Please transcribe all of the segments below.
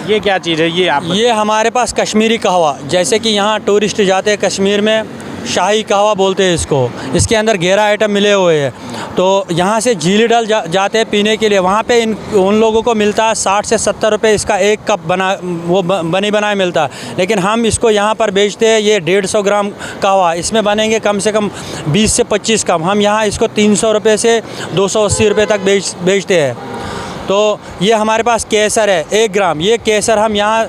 ये क्या चीज़ है ये आप ये हमारे पास कश्मीरी कहवा, जैसे कि यहाँ टूरिस्ट जाते हैं कश्मीर में, शाही कहवा बोलते हैं इसको। इसके अंदर 11 आइटम मिले हुए हैं। तो यहाँ से झीली डल जाते हैं पीने के लिए, वहाँ पे उन लोगों को मिलता है 60 से 70 रुपये इसका एक कप बनी बनाए मिलता है। लेकिन हम इसको यहाँ पर बेचते हैं, ये 150 ग्राम कहवा, इसमें बनेंगे कम से कम 20 से 25 कप। हम यहाँ इसको 300 रुपये से 280 रुपये तक बेचते हैं। तो ये हमारे पास केसर है 1 ग्राम, ये केसर हम यहाँ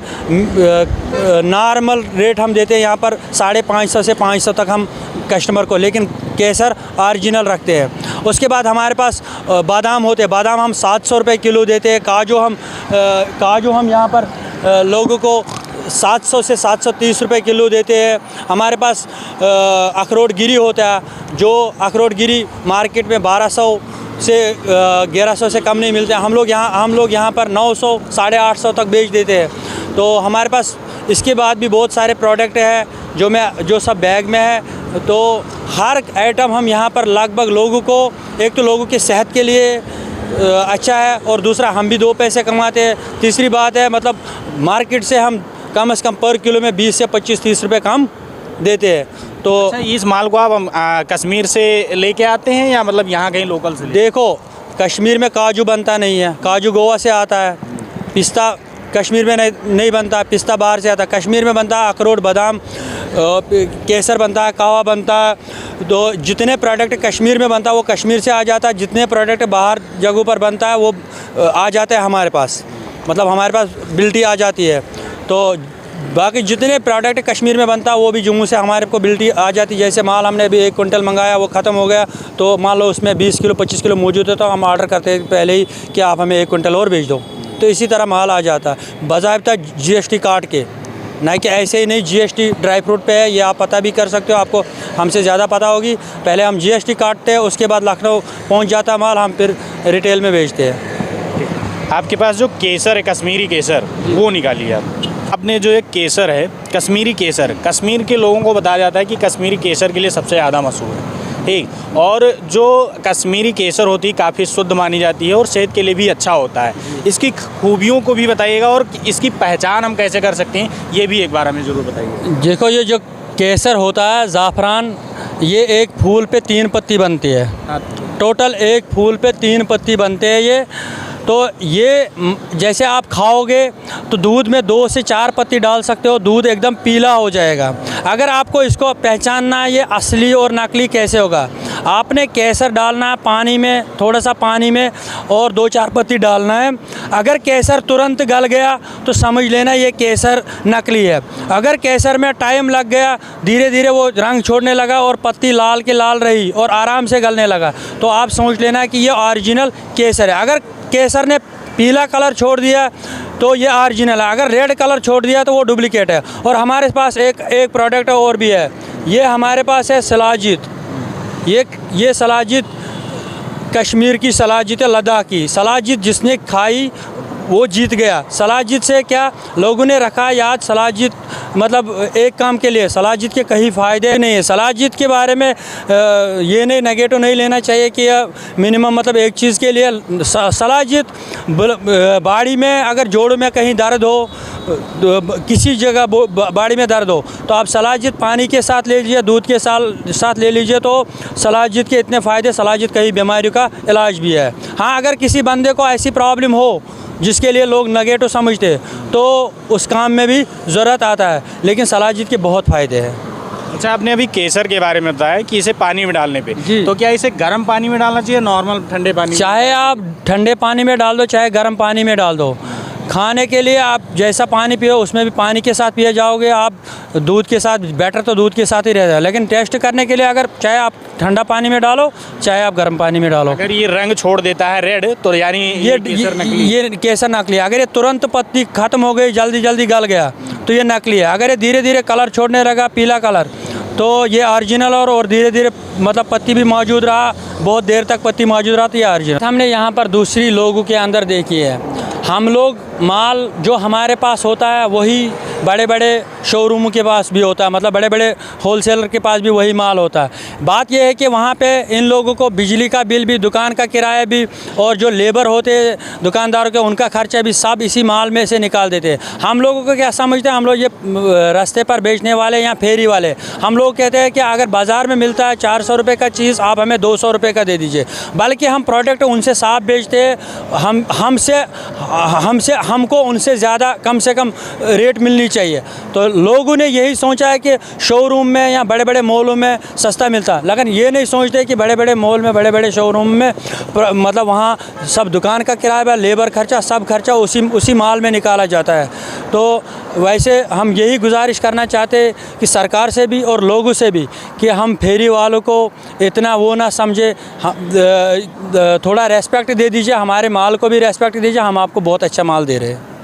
नॉर्मल रेट हम देते हैं यहाँ पर 550 से 500 तक हम कस्टमर को, लेकिन केसर ओरिजिनल रखते हैं। उसके बाद हमारे पास बादाम होते हैं, बादाम हम 700 रुपये किलो देते हैं। काजू हम यहाँ पर लोगों को 700 से 730 रुपये किलो देते हैं। हमारे पास अखरोट गिरी होता है, जो अखरोट गिरी मार्केट में 1200 से 1100 से कम नहीं मिलते। हम लोग यहाँ पर 900 850 तक बेच देते हैं। तो हमारे पास इसके बाद भी बहुत सारे प्रोडक्ट हैं जो सब बैग में है। तो हर आइटम हम यहाँ पर लगभग लोगों को, एक तो लोगों की सेहत के लिए अच्छा है, और दूसरा हम भी 2 पैसे कमाते हैं। तीसरी बात है मतलब मार्केट से हम कम से कम पर किलो में 20 से 25-30 रुपये कम देते हैं। तो अच्छा, इस माल को आप कश्मीर से लेके आते हैं या मतलब यहाँ कहीं लोकल से? देखो, कश्मीर में काजू बनता नहीं है, काजू गोवा से आता है। पिस्ता कश्मीर में नहीं बनता, पिस्ता बाहर से आता है। कश्मीर में बनता है अखरोट, बादाम, केसर बनता है, कहवा बनता है। तो जितने प्रोडक्ट कश्मीर में बनता है वो कश्मीर से आ जाता है, जितने प्रोडक्ट बाहर जगहों पर बनता है वो आ जाते हैं हमारे पास, मतलब हमारे पास बिल्टी आ जाती है। तो बाकी जितने प्रोडक्ट कश्मीर में बनता है वो भी जम्मू से हमारे को बिल्टी आ जाती है। जैसे माल हमने अभी 1 क्विंटल मंगाया, वो ख़त्म हो गया, तो मान लो उसमें 20 किलो 25 किलो मौजूद है, तो हम ऑर्डर करते हैं पहले ही कि आप हमें 1 क्विंटल और भेज दो। तो इसी तरह माल आ जाता है बाज़ाब्ता GST काट के, ना कि ऐसे ही नहीं। GST ड्राई फ्रूट पे है, ये आप पता भी कर सकते हो, आपको हमसे ज़्यादा पता होगी। पहले हम GST काटते हैं, उसके बाद लखनऊ पहुँच जाता है माल, हम फिर रिटेल में बेचते हैं। आपके पास जो केसर है, कश्मीरी केसर, वो निकालिए आप। अपने जो एक केसर है, कश्मीरी केसर, कश्मीर के लोगों को बताया जाता है कि कश्मीरी केसर के लिए सबसे ज़्यादा मशहूर है, ठीक। और जो कश्मीरी केसर होती है काफ़ी शुद्ध मानी जाती है और सेहत के लिए भी अच्छा होता है। इसकी खूबियों को भी बताइएगा और इसकी पहचान हम कैसे कर सकते हैं, ये भी एक बार हमें ज़रूर बताइए। देखो, ये जो केसर होता है ज़ाफ़रान, ये एक फूल पे 3 पत्ती बनती है। टोटल एक फूल पे 3 पत्ती बनते हैं ये। तो ये जैसे आप खाओगे तो दूध में 2 से 4 पत्ती डाल सकते हो, दूध एकदम पीला हो जाएगा। अगर आपको इसको पहचानना है ये असली और नकली कैसे होगा, आपने केसर डालना है पानी में, थोड़ा सा पानी में, और 2-4 पत्ती डालना है। अगर केसर तुरंत गल गया तो समझ लेना ये केसर नकली है। अगर केसर में टाइम लग गया, धीरे धीरे वो रंग छोड़ने लगा और पत्ती लाल के लाल रही और आराम से गलने लगा, तो आप समझ लेना कि ये ओरिजिनल केसर है। अगर केसर ने पीला कलर छोड़ दिया तो ये ओरिजिनल है, अगर रेड कलर छोड़ दिया तो वो डुप्लीकेट है। और हमारे पास एक प्रोडक्ट और भी है, ये हमारे पास है सलाजित। ये सलाजित कश्मीर की सलाजित है, लद्दाख की सलाजित। जिसने खाई वो जीत गया। सलाजित से क्या लोगों ने रखा याद, सलाजित मतलब एक काम के लिए, सलाजित के कहीं फ़ायदे नहीं है। सलाजित के बारे में ये नहीं नेगेटिव नहीं लेना चाहिए कि मिनिमम मतलब एक चीज़ के लिए। सलाजित बाड़ी में अगर जोड़ों में कहीं दर्द हो, किसी जगह बाड़ी में दर्द हो, तो आप सलाजित पानी के साथ ले लीजिए, दूध के साथ ले लीजिए, तो सलाजित के इतने फ़ायदे। सलाजित कई बीमारियों का इलाज भी है। हाँ, अगर किसी बंदे को ऐसी प्रॉब्लम हो जिसके लिए लोग नेगेटिव समझते हैं तो उस काम में भी ज़रूरत आता है, लेकिन सलाजित के बहुत फ़ायदे हैं। अच्छा, आपने अभी केसर के बारे में बताया कि इसे पानी में डालने पे, तो क्या इसे गर्म पानी में डालना चाहिए, नॉर्मल ठंडे पानी में? चाहे आप ठंडे पानी में डाल दो, चाहे गर्म पानी में डाल दो। खाने के लिए आप जैसा पानी पियो उसमें भी पानी के साथ पिए जाओगे, आप दूध के साथ, बेटर तो दूध के साथ ही रहता है। लेकिन टेस्ट करने के लिए अगर चाहे आप ठंडा पानी में डालो, चाहे आप गर्म पानी में डालो। अगर ये रंग छोड़ देता है रेड, तो यानी ये केसर नकली है। अगर ये तुरंत पत्ती ख़त्म हो गई, जल्दी जल्दी गल गया, तो ये नकली है। अगर ये धीरे धीरे कलर छोड़ने लगा, पीला कलर, तो ये ओरिजिनल और धीरे धीरे मतलब पत्ती भी मौजूद रहा, बहुत देर तक पत्ती मौजूद रहा, तो ये ओरिजिनल। हमने यहाँ पर दूसरी लोगों के अंदर देखी है, हम लोग माल जो हमारे पास होता है वही बड़े बड़े शोरूम के पास भी होता है, मतलब बड़े बड़े होलसेलर के पास भी वही माल होता है। बात यह है कि वहाँ पे इन लोगों को बिजली का बिल भी, दुकान का किराया भी, और जो लेबर होते हैं दुकानदारों के, उनका खर्चा भी सब इसी माल में से निकाल देते हैं। हम लोगों को क्या समझते हैं, हम लोग ये रास्ते पर बेचने वाले या फेरी वाले, हम लोग कहते हैं कि अगर बाज़ार में मिलता है 400 रुपये का चीज़, आप हमें 200 रुपये का दे दीजिए। बल्कि हम प्रोडक्ट उनसे साफ बेचते हैं, हमको उनसे ज़्यादा कम से कम रेट मिलनी चाहिए। तो लोगों ने यही सोचा है कि शोरूम में या बड़े बड़े मॉलों में सस्ता मिलता, लेकिन ये नहीं सोचते कि बड़े बड़े मॉल में, बड़े बड़े शोरूम में मतलब वहाँ सब दुकान का किराया, लेबर खर्चा, सब खर्चा उसी माल में निकाला जाता है। तो वैसे हम यही गुजारिश करना चाहते हैं कि सरकार से भी और लोगों से भी कि हम फेरी वालों को इतना वो ना समझे, थोड़ा रेस्पेक्ट दे दीजिए, हमारे माल को भी रेस्पेक्ट दीजिए, हम आपको बहुत अच्छा माल दे रहे हैं।